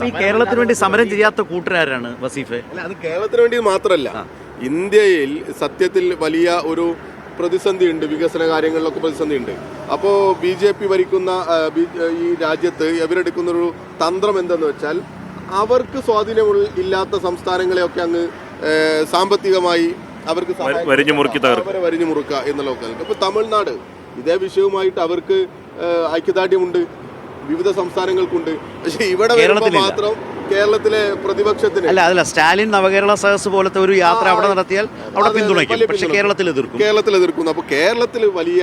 ഈ കേരളത്തിന് വേണ്ടി സമരം ചെയ്യാത്ത കൂട്ടരാരാണ് വസീഫ്? അല്ല, അത് കേരളത്തിന് വേണ്ടി മാത്രമല്ല, ഇന്ത്യയിൽ സത്യത്തിൽ വലിയ ഒരു പ്രതിസന്ധി ഉണ്ട്, വികസന കാര്യങ്ങളിലൊക്കെ പ്രതിസന്ധി ഉണ്ട്. അപ്പോൾ BJP ഭരിക്കുന്ന ഈ രാജ്യത്ത് ഇവരെടുക്കുന്നൊരു തന്ത്രം എന്തെന്ന് വെച്ചാൽ അവർക്ക് സ്വാധീനം ഇല്ലാത്ത സംസ്ഥാനങ്ങളെയൊക്കെ അങ്ങ് സാമ്പത്തികമായി അവർക്ക് വരിഞ്ഞു മുറുക്കുക എന്നുള്ളതൊക്കെ. ഇപ്പോൾ തമിഴ്നാട് ഇതേ വിഷയവുമായിട്ട് അവർക്ക് ഐക്യദാർഢ്യമുണ്ട്, വിവിധ സംസ്ഥാനങ്ങൾക്കുണ്ട്. പക്ഷെ ഇവിടെ മാത്രം കേരളത്തിലെ പ്രതിപക്ഷത്തിന് അല്ല സ്റ്റാലിൻ നവകേരള സദസ് പോലത്തെ ഒരു യാത്ര അവിടെ നടത്തിയാൽ അവിടെ പിന്തുണയ്ക്കും, പക്ഷെ കേരളത്തിൽ എതിർക്കുന്നു. അപ്പൊ കേരളത്തിൽ വലിയ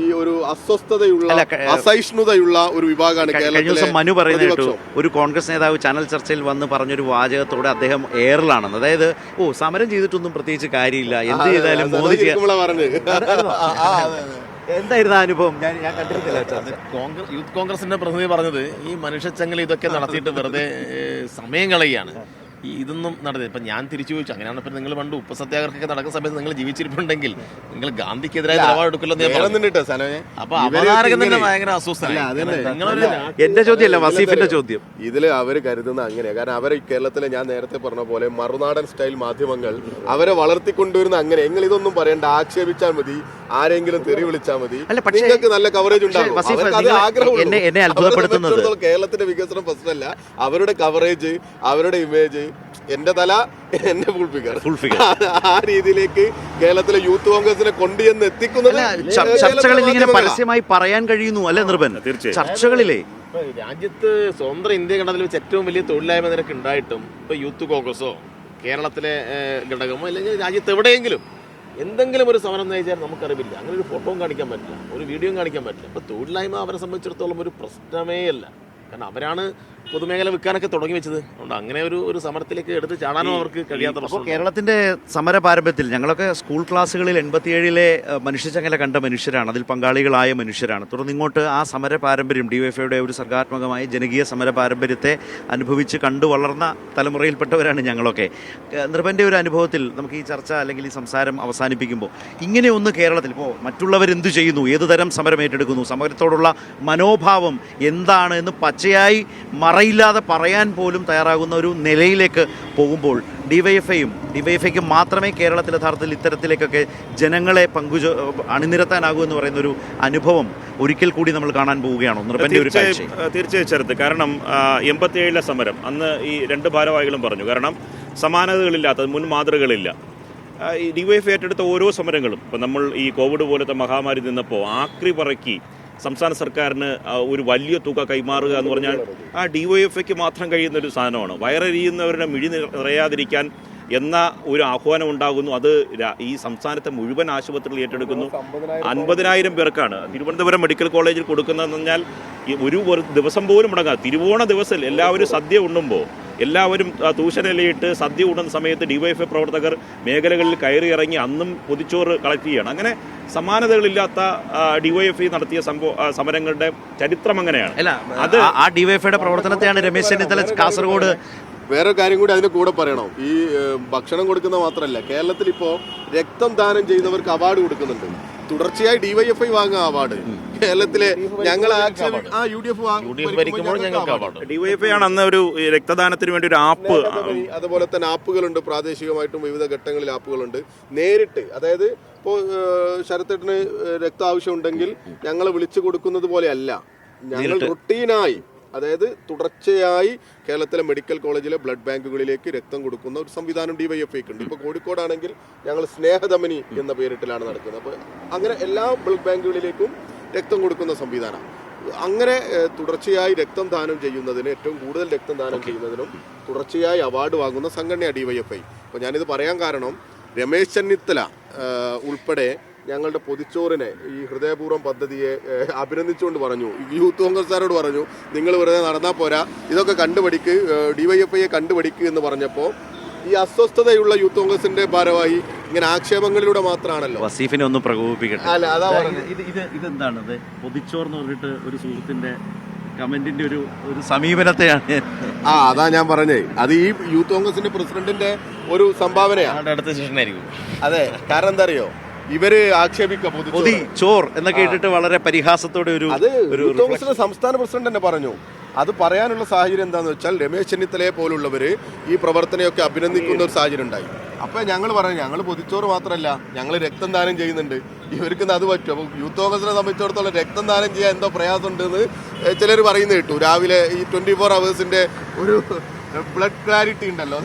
ഈ ഒരു അസ്വസ്ഥതയുള്ള അസഹിഷ്ണുതയുള്ള ഒരു വിഭാഗമാണ് കേരളത്തിലെ. മനു പറയുന്നത് ഒരു കോൺഗ്രസ് നേതാവ് ചാനൽ ചർച്ചയിൽ വന്ന് പറഞ്ഞൊരു വാചകത്തോടെ അദ്ദേഹം എയറിലാണെന്ന്, അതായത് സമരം ചെയ്തിട്ടൊന്നും പ്രത്യേകിച്ച് കാര്യമില്ല, എന്ത് ചെയ്താലും മോദി എന്തായിരുന്നു അനുഭവം? ഞാൻ കണ്ടിരുന്നില്ല. യൂത്ത് കോൺഗ്രസിന്റെ പ്രതിനിധി പറഞ്ഞത് ഈ മനുഷ്യച്ചങ്ങല ഇതൊക്കെ നടത്തിയിട്ട് വെറുതെ സമയം കളയാണ്, ഇതൊന്നും നടത്തി. ഇപ്പം ഞാൻ തിരിച്ചു ചോദിച്ചു, അങ്ങനെയാണ് ഇപ്പം നിങ്ങൾ പണ്ട് ഉപ്പ് സത്യാഗ്രഹമൊക്കെ നടക്കുന്ന സമയത്ത് നിങ്ങൾ ജീവിച്ചിരിപ്പുണ്ടെങ്കിൽ നിങ്ങൾ ഗാന്ധിക്കെതിരായ നിലപാടെടുക്കില്ലെന്ന് ഞാൻ പറഞ്ഞു. അപ്പൊ അവതാരകൻ തന്നെ ഭയങ്കര അസ്വസ്ഥനാണ്. എന്റെ ചോദ്യമല്ല, വസീഫിന്റെ ചോദ്യം. ഇതില് അവര് കരുതുന്ന അങ്ങനെയാ. കാരണം അവരെ കേരളത്തിലെ ഞാൻ നേരത്തെ പറഞ്ഞ പോലെ മറുനാടൻ സ്റ്റൈൽ മാധ്യമങ്ങൾ അവരെ വളർത്തിക്കൊണ്ടുവരുന്ന അങ്ങനെ. നിങ്ങൾ ഇതൊന്നും പറയണ്ട, ആക്ഷേപിച്ചാൽ മതി, ആരെങ്കിലും തെറി വിളിച്ചാൽ മതി, നിങ്ങൾക്ക് നല്ല കവറേജ് ഉണ്ടാകും. എന്നെ അത്ഭുതപ്പെടുത്തുന്നത് കേരളത്തിന്റെ വികസനം പ്രശ്നമല്ല, അവരുടെ കവറേജ്, അവരുടെ ഇമേജ്, എന്റെ തല എന്നെ ഫുൾ ഫിഗർ ആ രീതിയിലേക്ക് കേരളത്തിലെ യൂത്ത് കോൺഗ്രസിനെ കൊണ്ടുചെന്ന് എത്തിക്കുന്നത് ചർച്ചകളിൽ ഇങ്ങനെ പരസ്യമായി പറയാൻ കഴിയുന്നു അല്ലെ നിർബന്ധം? ചർച്ചകളിലെ രാജ്യത്ത് സ്വതന്ത്ര ഇന്ത്യ ഘടകത്തിൽ വെച്ച് ഏറ്റവും വലിയ തൊഴിലില്ലായ്മ നിരക്ക് ഉണ്ടായിട്ടും ഇപ്പൊ യൂത്ത് കോൺഗ്രസോ കേരളത്തിലെ ഘടകമോ അല്ലെങ്കിൽ രാജ്യത്ത് എവിടെയെങ്കിലും എന്തെങ്കിലും ഒരു സമരം നയിച്ചാൽ നമുക്കറിയില്ല. അങ്ങനെ ഒരു ഫോട്ടോയും കാണിക്കാൻ പറ്റില്ല, ഒരു വീഡിയോയും കാണിക്കാൻ പറ്റില്ല. ഇപ്പൊ തൊഴിലില്ലായ്മ അവരെ സംബന്ധിച്ചിടത്തോളം ഒരു പ്രശ്നമേ അല്ല. കാരണം അവരാണ് പൊതുമേഖല വിൽക്കാനൊക്കെ തുടങ്ങി വെച്ചത്. അതുകൊണ്ട് അങ്ങനെ ഒരു സമരത്തിലേക്ക് എടുത്ത് ചാടാനും അവർക്ക് കഴിയാത്ത പ്രശ്നം. കേരളത്തിന്റെ സമര പാരമ്പര്യത്തിൽ ഞങ്ങളൊക്കെ സ്കൂൾ ക്ലാസ്സുകളിൽ 87-ലെ മനുഷ്യച്ചങ്ങല കണ്ട മനുഷ്യരാണ്, അതിൽ പങ്കാളികളായ മനുഷ്യരാണ്. തുടർന്ന് ഇങ്ങോട്ട് ആ സമര പാരമ്പര്യം, DYFIയുടെ ഒരു സർഗാത്മകമായ ജനകീയ സമര പാരമ്പര്യത്തെ അനുഭവിച്ച് കണ്ടു വളർന്ന തലമുറയിൽപ്പെട്ടവരാണ് ഞങ്ങളൊക്കെ. നിർഭൻ്റെ ഒരു അനുഭവത്തിൽ നമുക്ക് ഈ ചർച്ച അല്ലെങ്കിൽ ഈ സംസാരം അവസാനിപ്പിക്കുമ്പോൾ ഇങ്ങനെ ഒന്ന് കേരളത്തിൽ ഇപ്പോൾ മറ്റുള്ളവരെന്തു ചെയ്യുന്നു, ഏതു തരം സമരം ഏറ്റെടുക്കുന്നു, സമരത്തോടുള്ള മനോഭാവം എന്താണ് എന്ന് പച്ചയായി മറയില്ലാതെ പറയാൻ പോലും തയ്യാറാകുന്ന ഒരു നിലയിലേക്ക് പോകുമ്പോൾ ഡിവൈഎഫ്ഐക്ക് മാത്രമേ കേരളത്തിൽ യഥാർത്ഥത്തിൽ ഇത്തരത്തിലേക്കൊക്കെ ജനങ്ങളെ അണിനിരത്താനാകൂ എന്ന് പറയുന്ന ഒരു അനുഭവം ഒരിക്കൽ കൂടി നമ്മൾ കാണാൻ പോവുകയാണോ? തീർച്ചയായും ചെറുത്ത്. കാരണം 87-ലെ സമരം അന്ന് ഈ രണ്ട് ഭാരവാഹികളും പറഞ്ഞു, കാരണം സമാനതകളില്ലാത്ത മുൻ മാതൃകകളില്ല. ഈ DYFI ഏറ്റെടുത്ത ഓരോ സമരങ്ങളും ഇപ്പോൾ നമ്മൾ ഈ കോവിഡ് പോലത്തെ മഹാമാരി നിന്നപ്പോൾ ആക്രി പറക്കി സംസ്ഥാന സർക്കാരിന് ഒരു വലിയ തുക കൈമാറുക എന്ന് പറഞ്ഞാൽ ആ DYFIക്ക് മാത്രം കഴിയുന്ന ഒരു സാധനമാണ്. വയറെരിയുന്നവരുടെ മിഴി നിറയാതിരിക്കാൻ എന്ന ഒരു ആഹ്വാനം ഉണ്ടാകുന്നു. അത് ഈ സംസ്ഥാനത്തെ മുഴുവൻ ആശുപത്രികൾ ഏറ്റെടുക്കുന്നു. 50,000 പേർക്കാണ് തിരുവനന്തപുരം മെഡിക്കൽ കോളേജിൽ കൊടുക്കുന്നതെന്ന് പറഞ്ഞാൽ ഒരു ദിവസം പോലും മുടങ്ങാതെ തിരുവോണ ദിവസം എല്ലാവരും സദ്യ ഉണ്ണുമ്പോൾ, എല്ലാവരും തൂശനിലയിട്ട് സദ്യ ഉണ്ണുന്ന സമയത്ത് DYFI പ്രവർത്തകർ മേഖലകളിൽ കയറി ഇറങ്ങി അന്നും പൊതിച്ചോറ് കളക്ട് ചെയ്യണം. അങ്ങനെ സമാനതകളില്ലാത്ത DYFI നടത്തിയ സമരങ്ങളുടെ ചരിത്രം അങ്ങനെയാണ്. അത് ആ DYFIയുടെ പ്രവർത്തനത്തെയാണ് രമേശ് ചെന്നിത്തല കാസർഗോഡ്. വേറെ കാര്യം കൂടി അതിന് കൂടെ പറയണം. ഈ ഭക്ഷണം കൊടുക്കുന്ന മാത്രമല്ല, കേരളത്തിൽ ഇപ്പോൾ രക്തം ദാനം ചെയ്തവർക്ക് അവാർഡ് കൊടുക്കുന്നുണ്ട്. തുടർച്ചയായി DYFI വാങ്ങുക അവാർഡ്. കേരളത്തിലെ ഞങ്ങൾ DYFI ആണ് അന്ന് ഒരു രക്തദാനത്തിന് വേണ്ടി ഒരു ആപ്പ്, അതുപോലെ തന്നെ ആപ്പുകളുണ്ട്, പ്രാദേശികമായിട്ടും വിവിധ ഘട്ടങ്ങളിൽ ആപ്പുകളുണ്ട്. നേരിട്ട്, അതായത് ഇപ്പോൾ ശരത്തേട്ടന് രക്തം ആവശ്യമുണ്ടെങ്കിൽ ഞങ്ങൾ വിളിച്ചു കൊടുക്കുന്നത് പോലെയല്ല, ഞങ്ങൾ റുട്ടീനായി, അതായത് തുടർച്ചയായി കേരളത്തിലെ മെഡിക്കൽ കോളേജിലെ ബ്ലഡ് ബാങ്കുകളിലേക്ക് രക്തം കൊടുക്കുന്ന ഒരു സംവിധാനം DYFIക്ക് ഉണ്ട്. ഇപ്പോൾ കോഴിക്കോടാണെങ്കിൽ ഞങ്ങൾ സ്നേഹധമനി എന്ന പേരിട്ടിലാണ് നടക്കുന്നത്. അപ്പോൾ അങ്ങനെ എല്ലാ ബ്ലഡ് ബാങ്കുകളിലേക്കും രക്തം കൊടുക്കുന്ന സംവിധാനം. അങ്ങനെ തുടർച്ചയായി രക്തം ദാനം ചെയ്യുന്നതിന്, ഏറ്റവും കൂടുതൽ രക്തം ദാനം ചെയ്യുന്നതിനും തുടർച്ചയായി അവാർഡ് വാങ്ങുന്ന സംഘടനയാണ് DYFI. അപ്പോൾ ഞാനിത് പറയാൻ കാരണം, രമേശ് ചെന്നിത്തല ഉൾപ്പെടെ ഞങ്ങളുടെ പൊതിച്ചോറിനെ, ഈ ഹൃദയപൂർവ്വം പദ്ധതിയെ അഭിനന്ദിച്ചുകൊണ്ട് പറഞ്ഞു, യൂത്ത് കോൺഗ്രസ്സുകാരോട് പറഞ്ഞു, നിങ്ങൾ വെറുതെ നടന്നാൽ പോരാ, ഇതൊക്കെ കണ്ടുപഠിക്ക്, DYFIയെ കണ്ടുപഠിക്കുക എന്ന് പറഞ്ഞപ്പോൾ ഈ അസ്വസ്ഥതയുള്ള യൂത്ത് കോൺഗ്രസിന്റെ ഭാരവാഹി ഇങ്ങനെ ആക്ഷേപങ്ങളിലൂടെ മാത്രമാണല്ലോ. വസീഫിനെ ഒന്ന് പ്രകോപിപ്പിക്കട്ടെ. അല്ല, അതാ ഇതെന്താണത്? പൊതിച്ചോർന്ന് പറഞ്ഞിട്ട് ഒരു സുഹൃത്തിന്റെ കമന്റിന്റെ ഒരു സമീപനത്തെയാണ്. അതാ ഞാൻ പറഞ്ഞേ, അത് ഈ യൂത്ത് കോൺഗ്രസിന്റെ പ്രസിഡന്റിന്റെ ഒരു സംഭാവനയാണ്. അടുത്ത ശിക്ഷണായിരിക്കും. അതെ, കാരണം എന്താ അറിയോ, ഇവര് ആക്ഷേപിക്കുക ചോർ എന്നൊക്കെ ഇട്ടിട്ട് വളരെ പരിഹാസത്തോടെ ഒരു സംസ്ഥാന പ്രസിഡന്റ് തന്നെ പറഞ്ഞു, അത് പറയാനുള്ള സാഹചര്യം എന്താണെന്ന് വെച്ചാൽ രമേശ് ചെന്നിത്തലയെ പോലുള്ളവർ ഈ പ്രവർത്തനയൊക്കെ അഭിനന്ദിക്കുന്ന ഒരു സാഹചര്യം ഉണ്ടായി. അപ്പോൾ ഞങ്ങൾ പറഞ്ഞു, ഞങ്ങൾ പൊതിച്ചോറ് മാത്രമല്ല, ഞങ്ങൾ രക്തം ദാനം ചെയ്യുന്നുണ്ട്, ഇവർക്ക് അത് പറ്റും. അപ്പോൾ യൂത്ത് കോൺഗ്രസിനെ സംബന്ധിച്ചിടത്തോളം രക്തം ദാനം ചെയ്യാൻ എന്തോ പ്രയാസമുണ്ടെന്ന് ചിലർ പറയുന്നത് കേട്ടു. രാവിലെ ഈ 24 ഹവേഴ്സിൻ്റെ ഒരു ബ്ലഡ് ക്ലാരിറ്റി ഉണ്ടല്ലോ,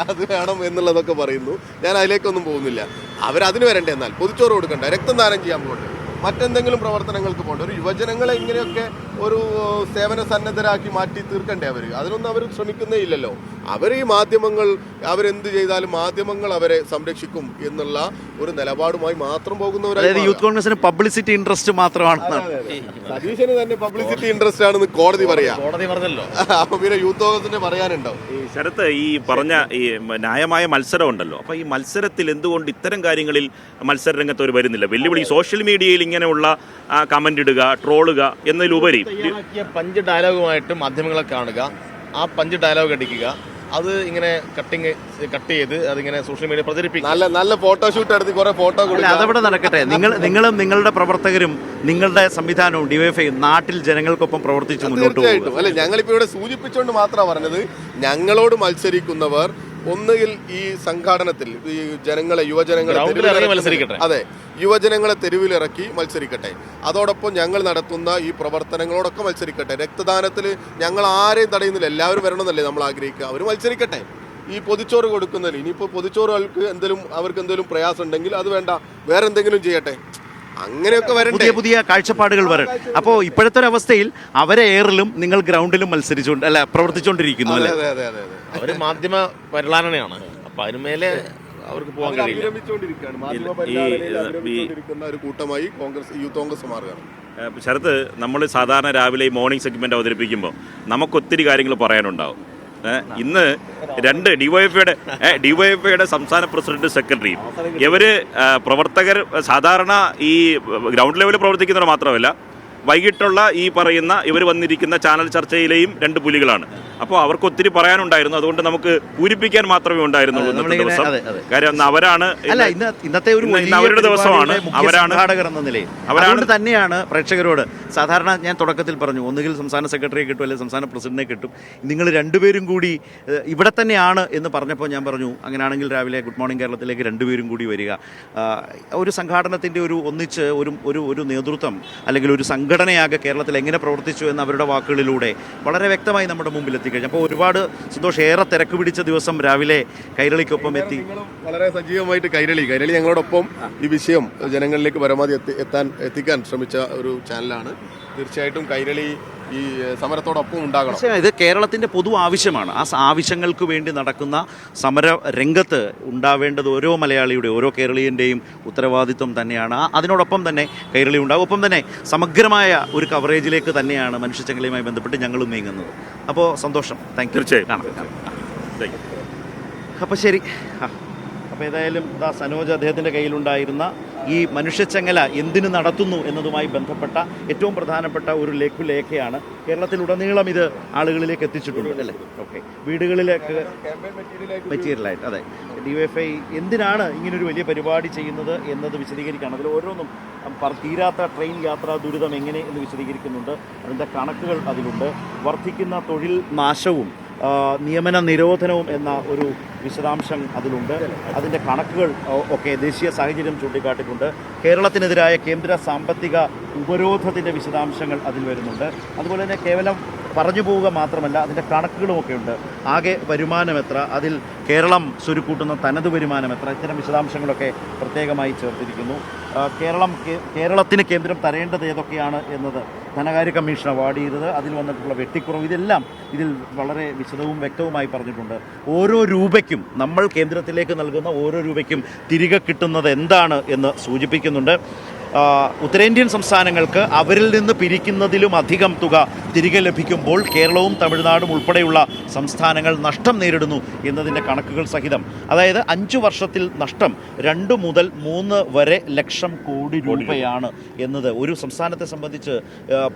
അത് വേണം എന്നുള്ളതൊക്കെ പറയുന്നു. ഞാൻ അതിലേക്കൊന്നും പോകുന്നില്ല. അവരതിന് വരണ്ടേ, എന്നാൽ പൊതിച്ചോറ് കൊടുക്കണ്ട, രക്തം ദാനം ചെയ്യാൻ പോകട്ടെ, മറ്റെന്തെങ്കിലും പ്രവർത്തനങ്ങൾക്ക് പോകണ്ട. ഒരു യുവജനങ്ങളെ ഇങ്ങനെയൊക്കെ ഒരു സേവന സന്നദ്ധരാക്കി മാറ്റി തീർക്കണ്ടേ അവർ? അതിനൊന്നും അവർ ശ്രമിക്കുന്നേ ഇല്ലല്ലോ. അവർ ഈ മാധ്യമങ്ങൾ അവരെന്ത് ചെയ്താലും മാധ്യമങ്ങൾ അവരെ സംരക്ഷിക്കും എന്നുള്ള ഒരു നിലപാടുമായി മാത്രം പോകുന്നവരാണ്. യൂത്ത് കോൺഗ്രസിന് പബ്ലിസിറ്റി ഇൻട്രസ്റ്റ് മാത്രമാണ്. സതീശന് തന്നെ പബ്ലിസിറ്റി ഇൻട്രസ്റ്റ് ആണെന്ന് കോടതി പറയാം. കോടതി പറഞ്ഞല്ലോ. അപ്പൊ പിന്നെ യൂത്ത് കോൺഗ്രസിന് പറയാനുണ്ടാവും. ഈ ശരത്ത് ഈ പറഞ്ഞ ഈ ന്യായമായ മത്സരം ഉണ്ടല്ലോ, അപ്പോൾ ഈ മത്സരത്തിൽ എന്തുകൊണ്ട് ഇത്തരം കാര്യങ്ങളിൽ മത്സര രംഗത്ത് അവർ വരുന്നില്ല? വെല്ലുവിളി സോഷ്യൽ മീഡിയയിൽ ഇങ്ങനെയുള്ള കമന്റ് ഇടുക, ട്രോളുക എന്നതിലുപരി പഞ്ച് ഡയലോഗുമായിട്ട് മാധ്യമങ്ങളെ കാണുക, ആ പഞ്ച് ഡയലോഗ് അടിക്കുക, അത് ഇങ്ങനെ കട്ട് ചെയ്ത് അതിങ്ങനെ സോഷ്യൽ മീഡിയ പ്രചരിപ്പിക്കും. നല്ല ഫോട്ടോഷൂട്ട് എടുത്ത് കുറെ ഫോട്ടോ കൊടുക്കുക. അതവിടെ നടക്കട്ടെ. നിങ്ങളും നിങ്ങളുടെ പ്രവർത്തകരും നിങ്ങളുടെ സംവിധാനവും ഡിവൈഎഫ്ഐയും നാട്ടിൽ ജനങ്ങൾക്കൊപ്പം പ്രവർത്തിച്ച് മുന്നോട്ട് പോകും. അല്ലെ, ഞങ്ങളിപ്പോ ഇവിടെ സൂചിപ്പിച്ചുകൊണ്ട് മാത്രമാണ് പറഞ്ഞത്, ഞങ്ങളോട് മത്സരിക്കുന്നവർ ഒന്നുകിൽ ഈ സംഘാടനത്തിൽ ഈ ജനങ്ങളെ യുവജനങ്ങളെ മത്സരിക്കട്ടെ. അതെ, യുവജനങ്ങളെ തെരുവിലിറക്കി മത്സരിക്കട്ടെ. അതോടൊപ്പം ഞങ്ങൾ നടത്തുന്ന ഈ പ്രവർത്തനങ്ങളോടൊക്കെ മത്സരിക്കട്ടെ. രക്തദാനത്തിൽ ഞങ്ങൾ ആരെയും തടയുന്നില്ല, എല്ലാവരും വരണമെന്നല്ലേ നമ്മൾ ആഗ്രഹിക്കുക. അവർ മത്സരിക്കട്ടെ. ഈ പൊതിച്ചോറ് കൊടുക്കുന്നതിൽ ഇനിയിപ്പോൾ പൊതിച്ചോറുകൾക്ക് അവർക്ക് എന്തെങ്കിലും പ്രയാസം ഉണ്ടെങ്കിൽ അത് വേണ്ട, വേറെ എന്തെങ്കിലും ചെയ്യട്ടെ. അങ്ങനെയൊക്കെ വരണ്ടേ, പുതിയ പുതിയ കാഴ്ചപ്പാടുകൾ വരും. അപ്പോൾ ഇപ്പോഴത്തെ ഒരു അവസ്ഥയിൽ അവരെ എയറിലും നിങ്ങൾ ഗ്രൗണ്ടിലും പ്രവർത്തിച്ചുകൊണ്ടിരിക്കുന്നു അല്ലേ? അവർ മാധ്യമ പരിലാലനയാണ്. അപ്പൊ അതിനുമേലെ അവർക്ക് പോകാൻ കഴിയില്ല. ഒരു കൂട്ടമായി യൂത്ത് കോൺഗ്രസ് മാറുകയാണ്. ശരത്ത്, നമ്മൾ സാധാരണ രാവിലെ ഈ മോർണിംഗ് സെഗ്മെന്റ് അവതരിപ്പിക്കുമ്പോൾ നമുക്കൊത്തിരി കാര്യങ്ങൾ പറയാനുണ്ടാവും. ഇന്ന് രണ്ട് ഡിവൈഎഫ്ഐയുടെ സംസ്ഥാന പ്രസിഡന്റ്, സെക്രട്ടറിയും ഇവര് പ്രവർത്തകർ സാധാരണ ഈ ഗ്രൗണ്ട് ലെവലിൽ പ്രവർത്തിക്കുന്നവർ മാത്രമല്ല, വൈകിട്ടുള്ള ഈ പറയുന്ന ഇവർ വന്നിരിക്കുന്ന ചാനൽ ചർച്ചയിലെയും രണ്ട് പുലികളാണ്. അപ്പോൾ അവർക്ക് ഒത്തിരി പറയാനുണ്ടായിരുന്നു. അതുകൊണ്ട് നമുക്ക് പൂരിപ്പിക്കാൻ മാത്രമേ ഉണ്ടായിരുന്നുള്ളൂ ഇന്നത്തെ ദിവസം. കാര്യം അവരാണ് ഇന്നത്തെ ഒരു അവരുടെ ദിവസമാണ്. എന്ന നിലയിൽ അതുകൊണ്ട് തന്നെയാണ് പ്രേക്ഷകരോട് സാധാരണ ഞാൻ തുടക്കത്തിൽ പറഞ്ഞു, ഒന്നുകിൽ സംസ്ഥാന സെക്രട്ടറിയെ കിട്ടും അല്ലെങ്കിൽ സംസ്ഥാന പ്രസിഡന്റിനെ കിട്ടും. നിങ്ങൾ രണ്ടുപേരും കൂടി ഇവിടെ തന്നെയാണ് എന്ന് പറഞ്ഞപ്പോൾ ഞാൻ പറഞ്ഞു, അങ്ങനെയാണെങ്കിൽ രാവിലെ ഗുഡ് മോർണിംഗ് കേരളത്തിലേക്ക് രണ്ടുപേരും കൂടി വരിക. ഒരു സംഘാടനത്തിൻ്റെ ഒന്നിച്ച് ഒരു നേതൃത്വം അല്ലെങ്കിൽ ഒരു സംഘടനയാകെ കേരളത്തിൽ എങ്ങനെ പ്രവർത്തിച്ചു എന്ന് അവരുടെ വാക്കുകളിലൂടെ വളരെ വ്യക്തമായി നമ്മുടെ മുമ്പിൽ എത്തിക്കഴിഞ്ഞു. അപ്പോൾ ഒരുപാട് സന്തോഷം. ഏറെ തിരക്ക് പിടിച്ച ദിവസം രാവിലെ കൈരളിക്കൊപ്പം എത്തി. വളരെ സജീവമായിട്ട് കൈരളി ഞങ്ങളോടൊപ്പം ഈ വിഷയം ജനങ്ങളിലേക്ക് പരമാവധി എത്തിക്കാൻ ശ്രമിച്ച ഒരു ചാനലാണ്. തീർച്ചയായിട്ടും കൈരളി ഈ സമരത്തോടൊപ്പം ഉണ്ടാകണം. ഇത് കേരളത്തിൻ്റെ പൊതു ആവശ്യമാണ്. ആ ആവശ്യങ്ങൾക്ക് വേണ്ടി നടക്കുന്ന സമര രംഗത്ത് ഉണ്ടാവേണ്ടത് ഓരോ മലയാളിയുടെ, ഓരോ കേരളീയൻ്റെയും ഉത്തരവാദിത്വം തന്നെയാണ്. അതിനോടൊപ്പം തന്നെ കൈരളി ഉണ്ടാകും. ഒപ്പം തന്നെ സമഗ്രമായ ഒരു കവറേജിലേക്ക് തന്നെയാണ് മനുഷ്യച്ചങ്ങലയുമായി ബന്ധപ്പെട്ട് ഞങ്ങളും നീങ്ങുന്നത്. അപ്പോൾ സന്തോഷം. Thank you. തീർച്ചയായും. അപ്പോൾ ശരി. അപ്പോൾ ഏതായാലും സനോജ് അദ്ദേഹത്തിൻ്റെ കയ്യിലുണ്ടായിരുന്ന ഈ മനുഷ്യച്ചങ്ങല എന്തിനു നടത്തുന്നു എന്നതുമായി ബന്ധപ്പെട്ട ഏറ്റവും പ്രധാനപ്പെട്ട ഒരു ലേഖയാണ്. കേരളത്തിലുടനീളം ഇത് ആളുകളിലേക്ക് എത്തിച്ചിട്ടുണ്ട് അല്ലേ? ഓക്കെ, വീടുകളിലേക്ക് മെറ്റീരിയലായിട്ട്. അതെ, ഡിവൈഎഫ്ഐ എന്തിനാണ് ഇങ്ങനൊരു വലിയ പരിപാടി ചെയ്യുന്നത് എന്നത് വിശദീകരിക്കുകയാണ്. അതിൽ ഓരോന്നും തീരാത്ത ട്രെയിൻ യാത്രാ ദുരിതം എങ്ങനെ എന്ന് വിശദീകരിക്കുന്നുണ്ട്. അതിൻ്റെ കണക്കുകൾ അതിലുണ്ട്. വർദ്ധിക്കുന്ന തൊഴിൽ നാശവും നിയമന നിരോധനവും എന്ന ഒരു വിശദാംശം അതിലുണ്ട്. അതിൻ്റെ കണക്കുകൾ ഒക്കെ ദേശീയ സാഹചര്യം ചൂണ്ടിക്കാട്ടിക്കൊണ്ട് കേരളത്തിനെതിരായ കേന്ദ്ര സാമ്പത്തിക ഉപരോധത്തിൻ്റെ വിശദാംശങ്ങൾ അതിൽ വരുന്നുണ്ട്. അതുപോലെ തന്നെ കേവലം പറഞ്ഞു പോവുക മാത്രമല്ല, അതിൻ്റെ കണക്കുകളുമൊക്കെ ഉണ്ട്. ആകെ വരുമാനം എത്ര, അതിൽ കേരളം സ്വരുക്കൂട്ടുന്ന തനത് വരുമാനം എത്ര, ഇത്തരം വിശദാംശങ്ങളൊക്കെ പ്രത്യേകമായി ചേർത്തിരിക്കുന്നു. കേരളത്തിന് കേന്ദ്രം തരേണ്ടത് ഏതൊക്കെയാണ് എന്നത് ധനകാര്യ കമ്മീഷൻ അവാർഡ് ചെയ്തത്, അതിൽ വന്നിട്ടുള്ള വെട്ടിക്കുറവ്, ഇതെല്ലാം ഇതിൽ വളരെ വിശദവും വ്യക്തവുമായി പറഞ്ഞിട്ടുണ്ട്. ഓരോ രൂപയ്ക്കും, നമ്മൾ കേന്ദ്രത്തിലേക്ക് നൽകുന്ന ഓരോ രൂപയ്ക്കും തിരികെ കിട്ടുന്നത് എന്താണ് എന്ന് സൂചിപ്പിക്കുന്നുണ്ട്. ഉത്തരേന്ത്യൻ സംസ്ഥാനങ്ങൾക്ക് അവരിൽ നിന്ന് പിരിക്കുന്നതിലും അധികം തുക തിരികെ ലഭിക്കുമ്പോൾ കേരളവും തമിഴ്നാടും ഉൾപ്പെടെയുള്ള സംസ്ഥാനങ്ങൾ നഷ്ടം നേരിടുന്നു എന്നതിൻ്റെ കണക്കുകൾ സഹിതം. അതായത് 5 വർഷത്തിൽ നഷ്ടം 2 മുതൽ 3 വരെ ലക്ഷം കോടി രൂപയാണ് എന്നത് ഒരു സംസ്ഥാനത്തെ സംബന്ധിച്ച്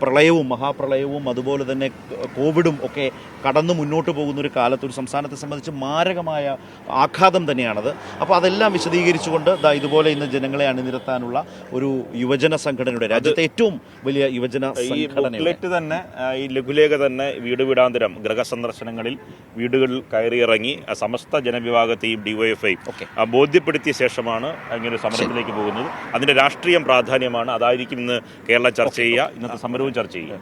പ്രളയവും മഹാപ്രളയവും അതുപോലെ തന്നെ കോവിഡും ഒക്കെ കടന്നു മുന്നോട്ട് പോകുന്ന ഒരു കാലത്ത് ഒരു സംസ്ഥാനത്തെ സംബന്ധിച്ച് മാരകമായ ആഘാതം തന്നെയാണത്. അപ്പോൾ അതെല്ലാം വിശദീകരിച്ചുകൊണ്ട് ഇതുപോലെ ഇന്ന് ജനങ്ങളെ അണിനിരത്താനുള്ള ഒരു യുവജന സംഘടനയുടെ രാജ്യത്തെ ഏറ്റവും വലിയ യുവജന ഈ സംഘടനയുടെ ബുക്ക്ലെറ്റ് തന്നെ ഈ ലഘുലേഖ തന്നെ വീട് വീടാന്തരം ഗൃഹസന്ദർശനങ്ങളിൽ വീടുകളിൽ കയറിയിറങ്ങി സമസ്ത ജനവിഭാഗത്തെയും ഡിവൈഎഫ്ഐ ബോധ്യപ്പെടുത്തിയ ശേഷമാണ് ഇങ്ങനെ ഒരു സമരത്തിലേക്ക് പോകുന്നത്. അതിന്റെ രാഷ്ട്രീയം പ്രാധാന്യമാണ്. അതായിരിക്കും ഇന്ന് കേരളം ചർച്ച ചെയ്യുക, ഇന്നത്തെ സമരവും ചർച്ച ചെയ്യുക.